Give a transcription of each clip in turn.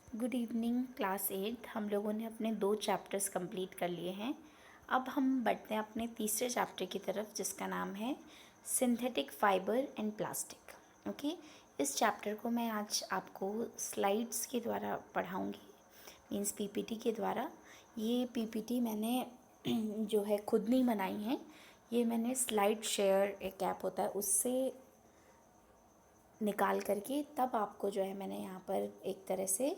Good evening class 8। हम लोगों ने अपने 2 चैप्टर्स कंप्लीट कर लिए हैं। अब हम बढ़ते हैं अपने तीसरे चैप्टर की तरफ, जिसका नाम है synthetic fibre and plastic. Okay, इस चैप्टर को मैं आज आपको स्लाइड्स के द्वारा पढ़ाऊँगी, मीन्स पीपीटी के द्वारा। ये पीपीटी मैंने जो है खुद नहीं बनाई है, ये मैंने स्लाइड शेयर एक ऐप होता है उससे निकाल करके तब आपको जो है मैंने यहाँ पर एक तरह से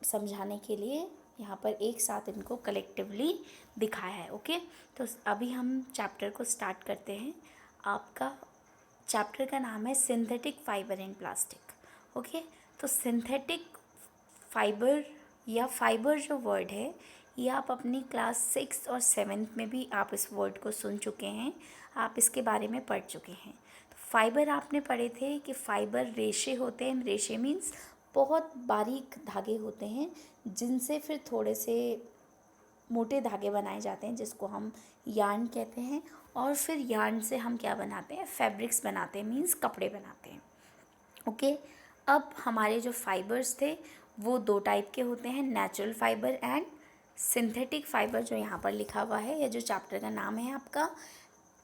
समझाने के लिए यहाँ पर एक साथ इनको कलेक्टिवली दिखाया है। ओके, तो अभी हम चैप्टर को स्टार्ट करते हैं। आपका चैप्टर का नाम है synthetic fibre and plastic. Okay, तो सिंथेटिक फाइबर या फाइबर जो वर्ड है, ये आप अपनी क्लास 6 और 7 में भी आप इस वर्ड को सुन चुके हैं, आप इसके बारे में पढ़ चुके हैं। तो फाइबर आपने पढ़े थे कि फाइबर रेशे होते हैं, रेशे मीन्स बहुत बारीक धागे होते हैं जिनसे फिर थोड़े से मोटे धागे बनाए जाते हैं, जिसको हम यार्न कहते हैं। और फिर यार्न से हम क्या बनाते हैं, फैब्रिक्स बनाते हैं, मीन्स कपड़े बनाते हैं। ओके, अब हमारे जो फाइबर्स थे वो 2 टाइप के होते हैं, natural fibre and synthetic fibre, जो यहाँ पर लिखा हुआ है, या जो चैप्टर का नाम है आपका।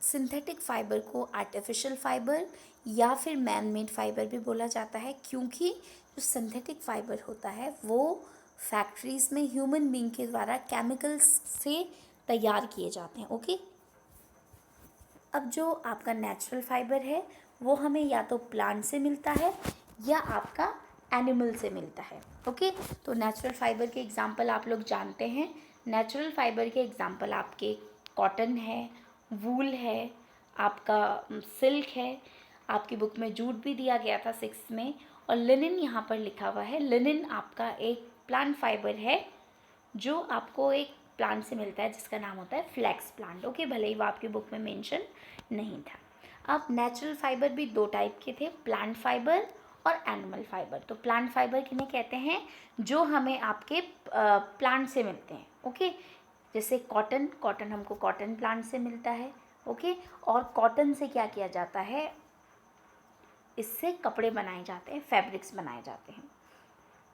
सिंथेटिक फाइबर को आर्टिफिशियल फाइबर या फिर मैन मेड फाइबर भी बोला जाता है, क्योंकि जो सिंथेटिक फाइबर होता है वो फैक्ट्रीज़ में ह्यूमन बीइंग के द्वारा केमिकल्स से तैयार किए जाते हैं। ओके, अब जो आपका नेचुरल फाइबर है वो हमें या तो प्लांट से मिलता है या आपका एनिमल से मिलता है। ओके, तो नेचुरल फाइबर के एग्जांपल आप लोग जानते हैं। नेचुरल फाइबर के एग्जांपल आपके कॉटन है, वूल है, आपका सिल्क है, आपकी बुक में जूट भी दिया गया था 6 में, और लिनन यहाँ पर लिखा हुआ है। लिनन आपका एक प्लांट फाइबर है जो आपको एक प्लांट से मिलता है जिसका नाम होता है फ्लैक्स प्लांट। ओके, भले ही वो आपकी बुक में मेंशन नहीं था। अब नेचुरल फाइबर भी 2 टाइप के थे, प्लांट फाइबर और एनिमल फाइबर। तो प्लांट फाइबर किन्हें कहते हैं, जो हमें आपके प्लांट से मिलते हैं। ओके, जैसे कॉटन, कॉटन हमको कॉटन प्लांट से मिलता है। ओके, और कॉटन से क्या किया जाता है, इससे कपड़े बनाए जाते हैं, फैब्रिक्स बनाए जाते हैं।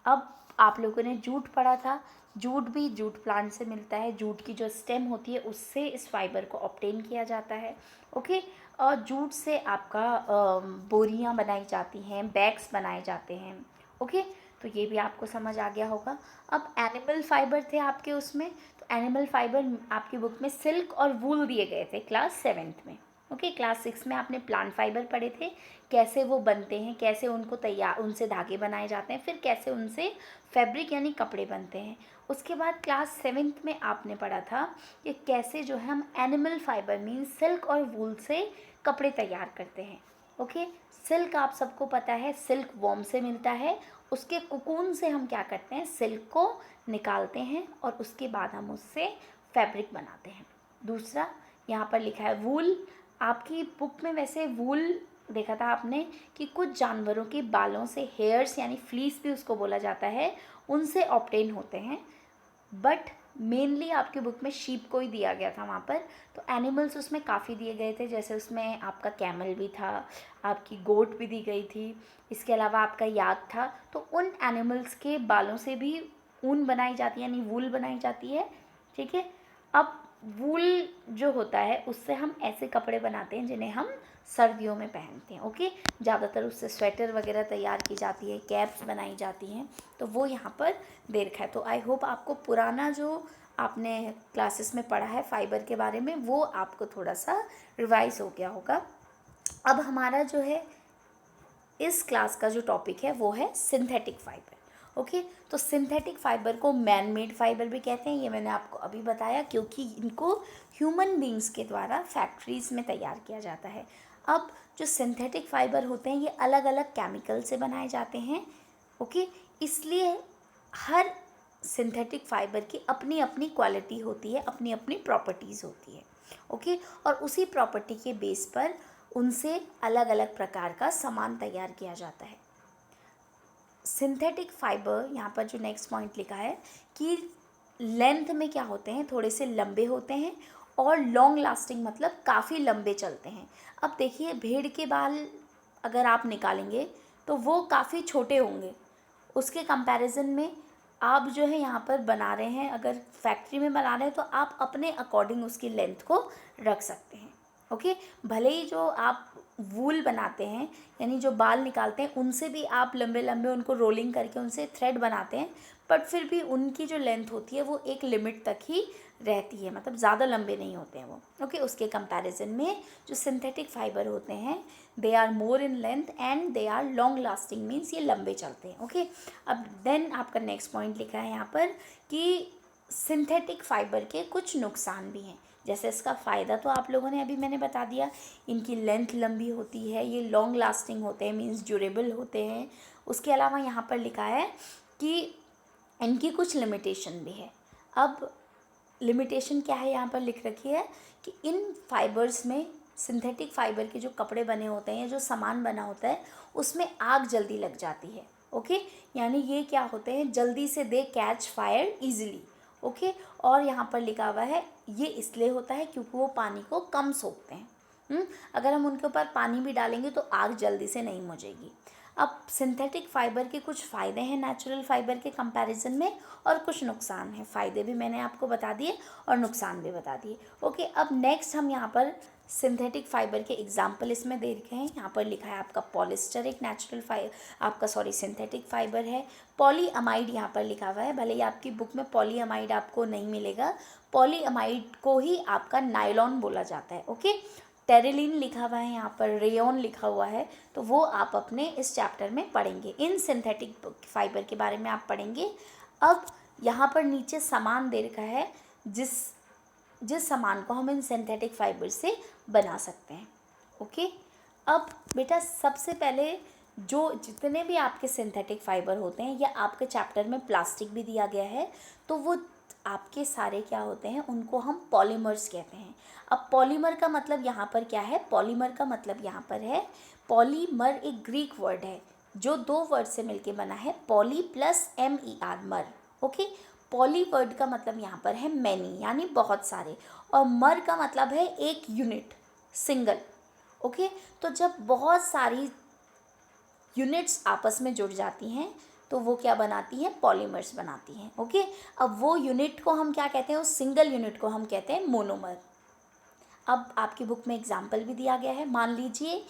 अब आप लोगों ने जूट पढ़ा था, जूट भी जूट प्लांट से मिलता है, जूट की जो स्टेम होती है उससे इस फाइबर को ऑब्टेन किया जाता है। ओके, और जूट से आपका बोरियां बनाई जाती हैं, बैग्स बनाए जाते हैं। ओके, तो ये भी आपको समझ आ गया होगा। अब एनिमल फाइबर थे आपके उसमें, तो एनिमल फाइबर आपकी बुक में सिल्क और वूल दिए गए थे क्लास 7 में। ओके, क्लास 6 में आपने प्लांट फाइबर पढ़े थे, कैसे वो बनते हैं, कैसे उनको तैयार, उनसे धागे बनाए जाते हैं, फिर कैसे उनसे फैब्रिक यानी कपड़े बनते हैं। उसके बाद क्लास 7 में आपने पढ़ा था कि कैसे जो है हम एनिमल फाइबर मीन्स सिल्क और वूल से कपड़े तैयार करते हैं। ओके, सिल्क आप सबको पता है, सिल्क वॉर्म से मिलता है, उसके कुकून से हम क्या करते हैं, सिल्क को निकालते हैं और उसके बाद हम उससे फैब्रिक बनाते हैं। दूसरा यहाँ पर लिखा है वूल। आपकी बुक में वैसे वूल देखा था आपने कि कुछ जानवरों के बालों से, हेयर्स यानी फ्लीस भी उसको बोला जाता है, उनसे ऑब्टेन होते हैं। बट मेनली आपकी बुक में शीप को ही दिया गया था वहाँ पर। तो एनिमल्स उसमें काफ़ी दिए गए थे, जैसे उसमें आपका कैमल भी था, आपकी गोट भी दी गई थी, इसके अलावा आपका याक था। तो उन एनिमल्स के बालों से भी ऊन बनाई जाती है, यानी वूल बनाई जाती है। ठीक है, अब वूल जो होता है उससे हम ऐसे कपड़े बनाते हैं जिन्हें हम सर्दियों में पहनते हैं। ओके, ज़्यादातर उससे स्वेटर वगैरह तैयार की जाती है, कैप्स बनाई जाती हैं, तो वो यहाँ पर दे रखा है। तो आई होप आपको पुराना जो आपने क्लासेस में पढ़ा है फाइबर के बारे में वो आपको थोड़ा सा रिवाइज हो गया होगा। अब हमारा जो है इस क्लास का जो टॉपिक है वो है सिंथेटिक फाइबर। ओके, तो सिंथेटिक फाइबर को मैन मेड फाइबर भी कहते हैं, ये मैंने आपको अभी बताया, क्योंकि इनको ह्यूमन बींग्स के द्वारा फैक्ट्रीज़ में तैयार किया जाता है। अब जो सिंथेटिक फाइबर होते हैं ये अलग अलग केमिकल से बनाए जाते हैं। ओके, इसलिए हर सिंथेटिक फाइबर की अपनी अपनी क्वालिटी होती है, अपनी अपनी प्रॉपर्टीज़ होती है। ओके, और उसी प्रॉपर्टी के बेस पर उनसे अलग अलग प्रकार का सामान तैयार किया जाता है। सिंथेटिक फाइबर यहाँ पर जो नेक्स्ट पॉइंट लिखा है कि लेंथ में क्या होते हैं, थोड़े से लंबे होते हैं और लॉन्ग लास्टिंग, मतलब काफ़ी लंबे चलते हैं। अब देखिए, भेड़ के बाल अगर आप निकालेंगे तो वो काफ़ी छोटे होंगे, उसके कंपैरिजन में आप जो है यहाँ पर बना रहे हैं, अगर फैक्ट्री में बना रहे हैं तो आप अपने अकॉर्डिंग उसकी लेंथ को रख सकते हैं। ओके, भले ही जो आप वूल बनाते हैं यानी जो बाल निकालते हैं उनसे भी आप लंबे लंबे उनको रोलिंग करके उनसे थ्रेड बनाते हैं, बट फिर भी उनकी जो लेंथ होती है वो एक लिमिट तक ही रहती है, मतलब ज़्यादा लंबे नहीं होते हैं वो। ओके, उसके कंपैरिजन में जो सिंथेटिक फाइबर होते हैं they are more in length and they are long lasting, means ये लंबे चलते हैं। ओके, अब देन आपका नेक्स्ट पॉइंट लिखा है यहाँ पर कि सिंथेटिक फाइबर के कुछ नुकसान भी हैं। जैसे इसका फ़ायदा तो आप लोगों ने अभी मैंने बता दिया, इनकी लेंथ लंबी होती है, ये लॉन्ग लास्टिंग होते हैं, मीन्स ड्यूरेबल होते हैं। उसके अलावा यहाँ पर लिखा है कि इनकी कुछ लिमिटेशन भी है। अब लिमिटेशन क्या है यहाँ पर लिख रखी है कि इन फाइबर्स में, सिंथेटिक फाइबर के जो कपड़े बने होते हैं या जो सामान बना होता है उसमें आग जल्दी लग जाती है। ओके, यानी ये क्या होते हैं, जल्दी से दे कैच फायर ईजिली। ओके, और यहाँ पर लिखा हुआ है ये इसलिए होता है क्योंकि वो पानी को कम सोखते हैं। अगर हम उनके ऊपर पानी भी डालेंगे तो आग जल्दी से नहीं बुझेगी। अब सिंथेटिक फाइबर के कुछ फ़ायदे हैं नेचुरल फाइबर के कंपैरिजन में और कुछ नुकसान हैं। फ़ायदे भी मैंने आपको बता दिए और नुकसान भी बता दिए। ओके, अब नेक्स्ट हम यहाँ पर सिंथेटिक फाइबर के एग्जाम्पल इसमें दे रखे हैं। यहाँ पर लिखा है आपका पॉलिस्टर एक नेचुरल सिंथेटिक फाइबर है। पॉलीअमाइड यहाँ पर लिखा हुआ है, भले ही आपकी बुक में पॉलीअमाइड आपको नहीं मिलेगा, पॉलीअमाइड को ही आपका नायलॉन बोला जाता है। ओके, टेरिलीन लिखा हुआ है, यहाँ पर रेयॉन लिखा हुआ है, तो वो आप अपने इस चैप्टर में पढ़ेंगे। इन सिंथेटिक फाइबर के बारे में आप पढ़ेंगे। अब यहाँ पर नीचे सामान दे रखा है जिस सामान को हम इन सिंथेटिक फाइबर से बना सकते हैं। ओके, अब बेटा सबसे पहले जो जितने भी आपके सिंथेटिक फाइबर होते हैं या आपके चैप्टर में प्लास्टिक भी दिया गया है, तो वो आपके सारे क्या होते हैं, उनको हम पॉलीमर्स कहते हैं। अब पॉलीमर का मतलब यहाँ पर क्या है, पॉलीमर का मतलब यहाँ पर है, पॉलीमर एक ग्रीक वर्ड है जो दो वर्ड से मिलके बना है, पॉली प्लस MER, मर। ओके, पॉली वर्ड का मतलब यहाँ पर है मैनी यानी बहुत सारे, और मर का मतलब है एक यूनिट, सिंगल। ओके, तो जब बहुत सारी यूनिट्स आपस में जुड़ जाती हैं तो वो क्या बनाती हैं, पॉलीमर्स बनाती हैं। ओके, अब वो यूनिट को हम क्या कहते हैं, उस सिंगल यूनिट को हम कहते हैं मोनोमर। अब आपकी बुक में एग्जाम्पल भी दिया गया है, मान लीजिए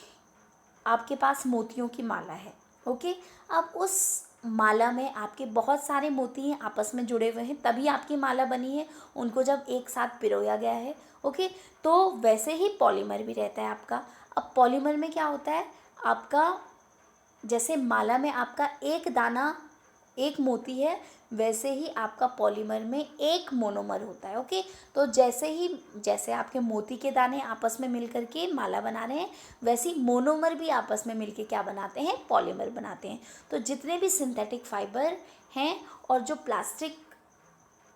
आपके पास मोतियों की माला है। ओके, अब उस माला में आपके बहुत सारे मोती हैं आपस में जुड़े हुए हैं, तभी आपकी माला बनी है, उनको जब एक साथ पिरोया गया है। ओके, तो वैसे ही पॉलीमर भी रहता है आपका। अब पॉलीमर में क्या होता है, आपका जैसे माला में आपका एक दाना एक मोती है, वैसे ही आपका पॉलीमर में एक मोनोमर होता है। ओके, तो जैसे आपके मोती के दाने आपस में मिलकर के माला बना रहे हैं, वैसे ही मोनोमर भी आपस में मिलकर क्या बनाते हैं, पॉलीमर बनाते हैं। तो जितने भी सिंथेटिक फाइबर हैं और जो प्लास्टिक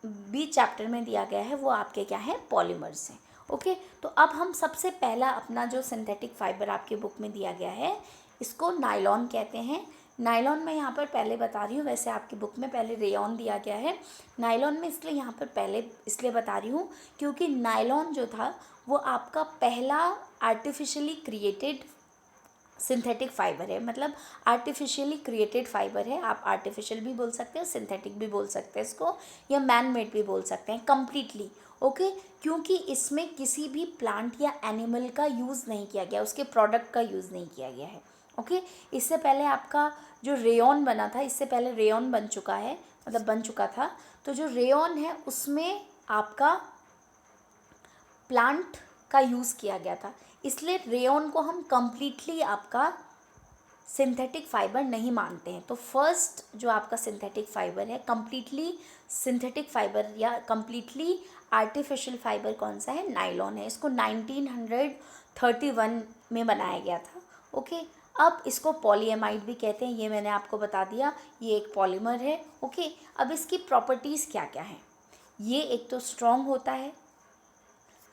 भी चैप्टर में दिया गया है वो आपके क्या हैं, पॉलीमर्स हैं। ओके, तो अब हम सबसे पहला अपना जो सिंथेटिक फाइबर आपके बुक में दिया गया है इसको नायलॉन कहते हैं। नायलॉन मैं यहाँ पर पहले बता रही हूँ, वैसे आपकी बुक में पहले रेयॉन दिया गया है। नायलॉन में इसलिए यहाँ पर पहले इसलिए बता रही हूँ क्योंकि नायलॉन जो था वो आपका पहला आर्टिफिशियली क्रिएटेड सिंथेटिक फाइबर है, मतलब आर्टिफिशियली क्रिएटेड फाइबर है। आप आर्टिफिशियल भी बोल सकते हो, सिंथेटिक भी बोल सकते हैं इसको, या मैन मेड भी बोल सकते हैं, कम्प्लीटली। ओके, क्योंकि इसमें किसी भी प्लांट या एनिमल का यूज़ नहीं किया गया, उसके प्रोडक्ट का यूज़ नहीं किया गया है। ओके, इससे पहले आपका जो रेयॉन बना था, इससे पहले रेयॉन बन चुका है, मतलब बन चुका था, तो जो रेयॉन है उसमें आपका प्लांट का यूज़ किया गया था, इसलिए रेयॉन को हम कम्प्लीटली आपका सिंथेटिक फाइबर नहीं मानते हैं। तो फर्स्ट जो आपका सिंथेटिक फाइबर है, कम्प्लीटली सिंथेटिक फाइबर या कम्प्लीटली आर्टिफिशियल फाइबर कौन सा है, नायलॉन है। इसको 1931 में बनाया गया था। ओके, अब इसको पॉलीएमाइड भी कहते हैं, ये मैंने आपको बता दिया, ये एक पॉलीमर है। ओके, अब इसकी प्रॉपर्टीज़ क्या क्या हैं, ये एक तो स्ट्रॉन्ग होता है,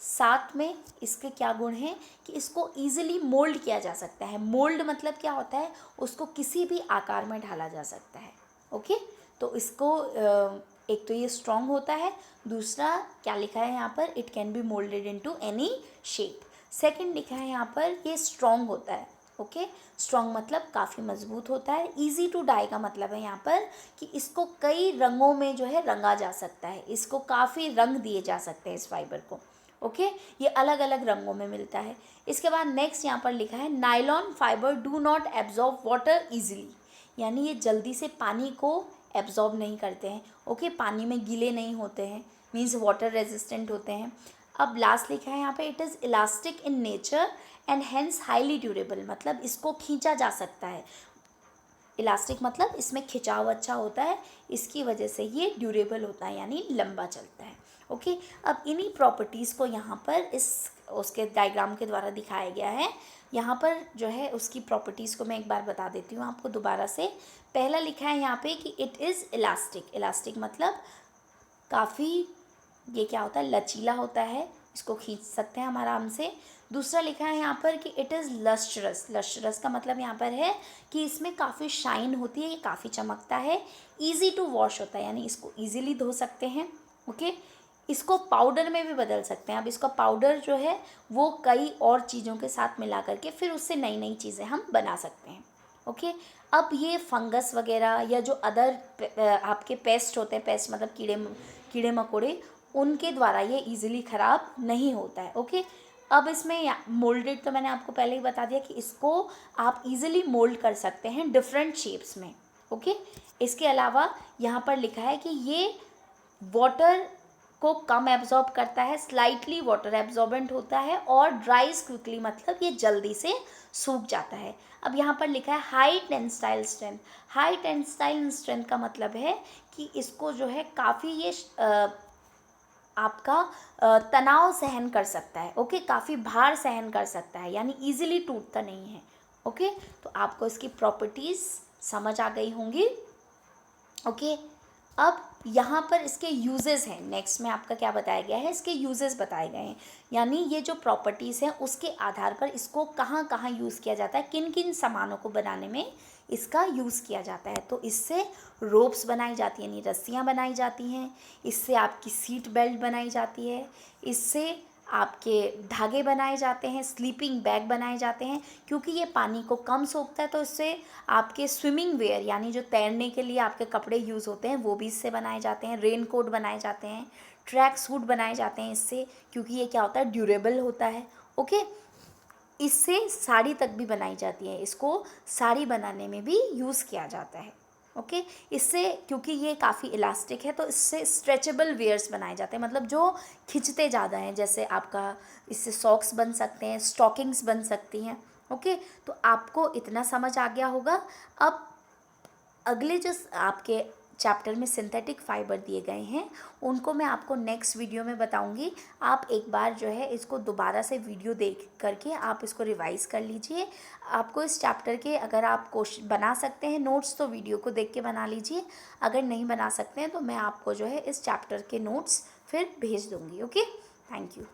साथ में इसके क्या गुण हैं कि इसको ईजिली मोल्ड किया जा सकता है। मोल्ड मतलब क्या होता है, उसको किसी भी आकार में ढाला जा सकता है। ओके, तो इसको एक तो ये स्ट्रॉन्ग होता है, दूसरा क्या लिखा है यहाँ पर, it can be moulded into any shape. Second लिखा है यहाँ पर ये स्ट्रॉन्ग होता है, ओके। स्ट्रॉन्ग मतलब काफ़ी मजबूत होता है। इजी टू डाई का मतलब है यहाँ पर कि इसको कई रंगों में जो है रंगा जा सकता है, इसको काफ़ी रंग दिए जा सकते हैं इस फाइबर को, ओके। ये अलग अलग रंगों में मिलता है। इसके बाद नेक्स्ट यहाँ पर लिखा है nylon fibre do not absorb water easily, यानी ये जल्दी से पानी को एब्जॉर्ब नहीं करते हैं, ओके। पानी में गीले नहीं होते हैं, मीन्स वाटर रेजिस्टेंट होते हैं। अब लास्ट लिखा है यहाँ पे it is elastic in nature and hence highly durable, मतलब इसको खींचा जा सकता है। इलास्टिक मतलब इसमें खिंचाव अच्छा होता है, इसकी वजह से ये ड्यूरेबल होता है यानी लंबा चलता है, ओके। अब इन्हीं प्रॉपर्टीज़ को यहाँ पर इस उसके डायग्राम के द्वारा दिखाया गया है। यहाँ पर जो है उसकी प्रॉपर्टीज़ को मैं एक बार बता देती हूँ आपको दोबारा से। पहला लिखा है यहाँ पे कि इट इज़ इलास्टिक, इलास्टिक मतलब काफ़ी ये क्या होता है, लचीला होता है, इसको खींच सकते हैं हम आराम से। दूसरा लिखा है यहाँ पर कि इट इज़ लस्ट्रस, लस्ट्रस का मतलब यहाँ पर है कि इसमें काफ़ी शाइन होती है, ये काफ़ी चमकता है। ईजी टू वॉश होता है, यानी इसको ईजिली धो सकते हैं, ओके। इसको पाउडर में भी बदल सकते हैं। अब इसका पाउडर जो है वो कई और चीज़ों के साथ मिला करके फिर उससे नई नई चीज़ें हम बना सकते हैं, ओके। अब ये फंगस वगैरह या जो अदर आपके पेस्ट होते हैं, पेस्ट मतलब कीड़े मकोड़े, उनके द्वारा ये इजीली ख़राब नहीं होता है, ओके। अब इसमें मोल्डेड तो मैंने आपको पहले ही बता दिया कि इसको आप इजीली मोल्ड कर सकते हैं डिफरेंट शेप्स में, ओके। इसके अलावा यहाँ पर लिखा है कि ये वाटर को कम एब्जॉर्ब करता है, स्लाइटली वाटर एब्जॉर्बेंट होता है और ड्राइज क्विकली मतलब ये जल्दी से सूख जाता है। अब यहाँ पर लिखा है high tensile strength, high tensile strength का मतलब है कि इसको जो है काफ़ी ये आपका तनाव सहन कर सकता है, ओके। काफ़ी भार सहन कर सकता है, यानी इजीली टूटता नहीं है, ओके। तो आपको इसकी प्रॉपर्टीज़ समझ आ गई होंगी, ओके। अब यहाँ पर इसके यूजेस हैं, नेक्स्ट में आपका क्या बताया गया है, इसके यूजेस बताए गए हैं, यानी ये जो प्रॉपर्टीज़ हैं उसके आधार पर इसको कहाँ कहाँ यूज़ किया जाता है, किन किन सामानों को बनाने में इसका यूज़ किया जाता है। तो इससे रोप्स बनाई जाती हैं, यानी रस्सियाँ बनाई जाती हैं, इससे आपकी सीट बेल्ट बनाई जाती है, इससे आपके धागे बनाए जाते हैं, स्लीपिंग बैग बनाए जाते हैं, क्योंकि ये पानी को कम सोखता है। तो इससे आपके स्विमिंग वेयर यानी जो तैरने के लिए आपके कपड़े यूज़ होते हैं वो भी इससे बनाए जाते हैं, रेन कोट बनाए जाते हैं, ट्रैक सूट बनाए जाते हैं इससे, क्योंकि ये क्या होता है, ड्यूरेबल होता है, ओके। इससे साड़ी तक भी बनाई जाती है, इसको साड़ी बनाने में भी यूज़ किया जाता है, ओके। इससे क्योंकि ये काफ़ी इलास्टिक है तो इससे स्ट्रेचेबल वेयर्स बनाए जाते हैं, मतलब जो खिंचते ज़्यादा हैं, जैसे आपका इससे सॉक्स बन सकते हैं, स्टॉकिंग्स बन सकती हैं, ओके। तो आपको इतना समझ आ गया होगा। अब अगले जो आपके चैप्टर में सिंथेटिक फाइबर दिए गए हैं उनको मैं आपको नेक्स्ट वीडियो में बताऊंगी। आप एक बार जो है इसको दोबारा से वीडियो देख करके आप इसको रिवाइज़ कर लीजिए। आपको इस चैप्टर के अगर आप क्वेश्चन बना सकते हैं नोट्स तो वीडियो को देख के बना लीजिए, अगर नहीं बना सकते हैं तो मैं आपको जो है इस चैप्टर के नोट्स फिर भेज दूँगी, ओके। Thank you.